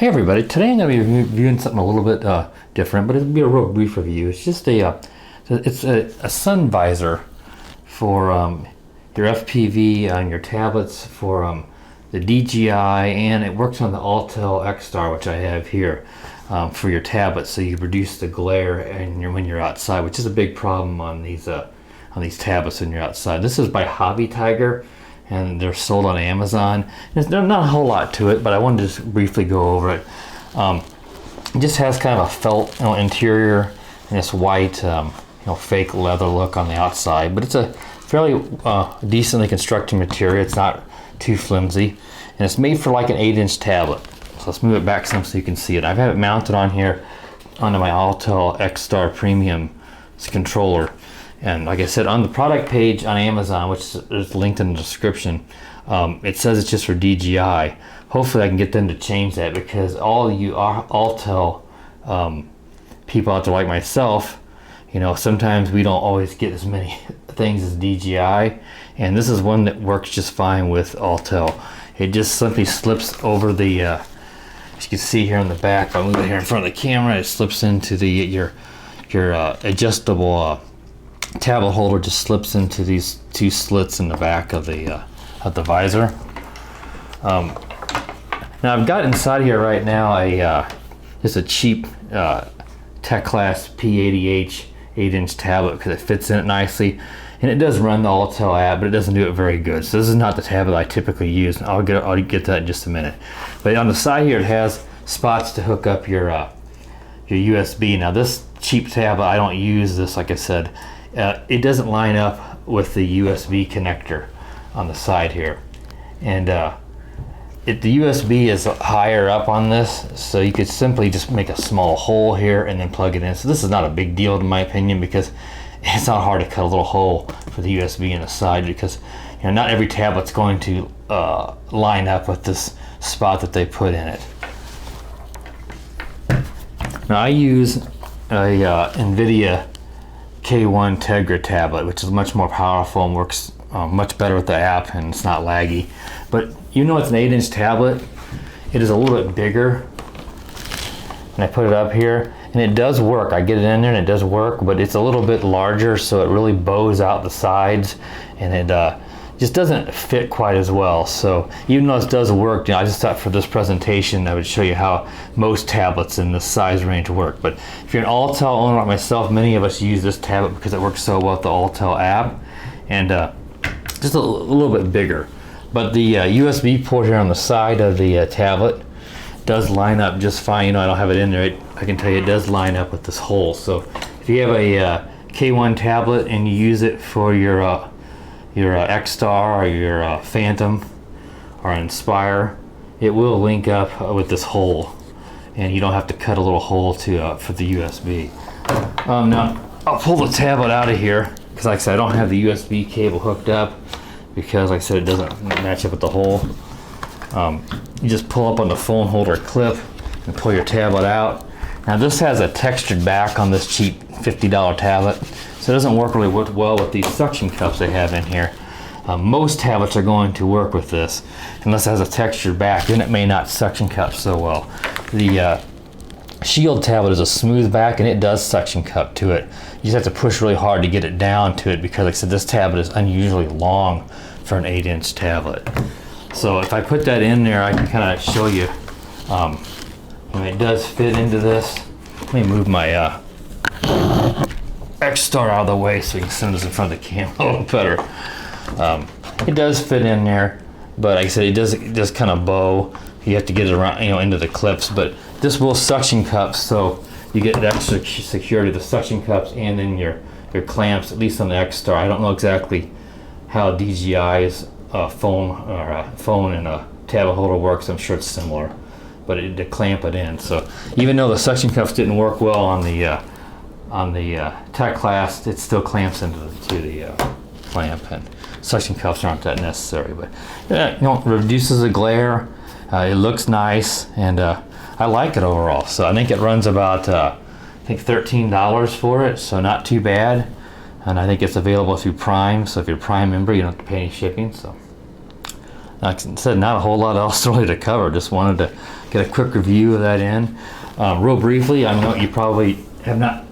Hey everybody, today I'm going to be reviewing something a little bit different, but it'll be a real brief review. It's just a sun visor for your FPV on your tablets for the DJI, and it works on the Autel X-Star, which I have here, for your tablet, so you reduce the glare when you're outside, which is a big problem on these tablets when you're outside. This is by HobbyTiger, and they're sold on Amazon. There's not a whole lot to it, but I wanted to just briefly go over it. It just has kind of a felt interior, and it's white, fake leather look on the outside, but it's a fairly decently constructed material. It's not too flimsy, and it's made for like an 8-inch tablet. So let's move it back some so you can see it. I have it mounted on here onto my Autel X-Star Premium controller. And like I said, on the product page on Amazon, which is linked in the description, it says it's just for DJI. Hopefully I can get them to change that, because all you Autel people out there like myself, sometimes we don't always get as many things as DJI, and this is one that works just fine with Autel. It just simply slips over the, as you can see here in the back, if I move it here in front of the camera, it slips into your adjustable tablet holder. Just slips into these two slits in the back of the visor. Now I've got inside here right now just a cheap Tech Class P80H 8-inch tablet, because it fits in it nicely, and it does run the Autel app, but it doesn't do it very good. So this is not the tablet I typically use. I'll get that in just a minute. But on the side here, it has spots to hook up your USB. Now this cheap tablet, I don't use this, like I said. It doesn't line up with the USB connector on the side here, and the USB is higher up on this, so you could simply just make a small hole here and then plug it in. So this is not a big deal in my opinion, because it's not hard to cut a little hole for the USB in the side, because not every tablet's going to line up with this spot that they put in it. Now I use a NVIDIA K1 Tegra tablet, which is much more powerful and works much better with the app, and it's not laggy. But it's an 8-inch tablet. It is a little bit bigger, and I put it up here, and it does work. I get it in there and it does work, but it's a little bit larger, so it really bows out the sides, and it just doesn't fit quite as well. So even though it does work, I just thought for this presentation I would show you how most tablets in this size range work. But if you're an Autel owner like myself, many of us use this tablet because it works so well with the Autel app, and just a little bit bigger. But the USB port here on the side of the tablet does line up just fine. I don't have it in there. I can tell you it does line up with this hole. So if you have a K1 tablet and you use it for your X-Star or your Phantom or Inspire, it will link up with this hole, and you don't have to cut a little hole for the USB. Now I'll pull the tablet out of here, because like I said, I don't have the USB cable hooked up, because like I said, it doesn't match up with the hole. You just pull up on the phone holder clip and pull your tablet out. Now this has a textured back on this cheap $50 tablet, so it doesn't work really well with these suction cups they have in here. Most tablets are going to work with this, unless it has a textured back, then it may not suction cup so well. The Shield tablet is a smooth back, and it does suction cup to it. You just have to push really hard to get it down to it, because like I said, this tablet is unusually long for an 8-inch tablet. So if I put that in there, I can kind of show you. It does fit into this. Let me move my X-Star out of the way so you can see this in front of the camera a little better. It does fit in there, but like I said, it does kind of bow. You have to get it around, into the clips, but this will suction cup, so you get extra security, the suction cups, and then your clamps, at least on the X-Star. I don't know exactly how DJI's phone and a tablet holder works. I'm sure it's similar, but to clamp it in. So even though the suction cups didn't work well on the Tech Class, it still clamps into the clamp, and suction cups aren't that necessary. But it reduces the glare. It looks nice, and I like it overall. So I think it runs about I think $13 for it, so not too bad. And I think it's available through Prime, so if you're a Prime member, you don't have to pay any shipping. So like I said, not a whole lot else really to cover. Just wanted to get a quick review of that in. Real briefly, I know you probably have not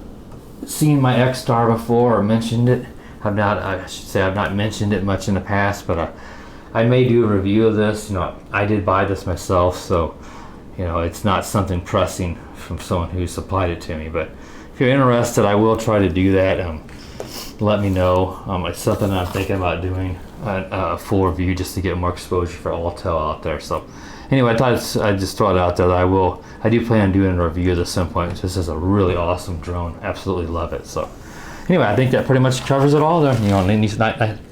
seen my X-Star before or mentioned it. I should say I've not mentioned it much in the past, but I may do a review of this. You know, I did buy this myself, so you know, it's not something pressing from someone who supplied it to me. But if you're interested, I will try to do that. Let me know. It's something I'm thinking about doing a full review just to get more exposure for Autel out there. So anyway, I just throw it out there that I do plan on doing a review of this at some point. This is a really awesome drone. Absolutely love it. So anyway, I think that pretty much covers it all there. You know,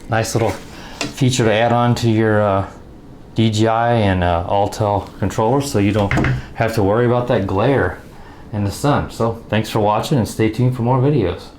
nice little feature to add on to your DJI and Autel controllers, so you don't have to worry about that glare in the sun. So thanks for watching, and stay tuned for more videos.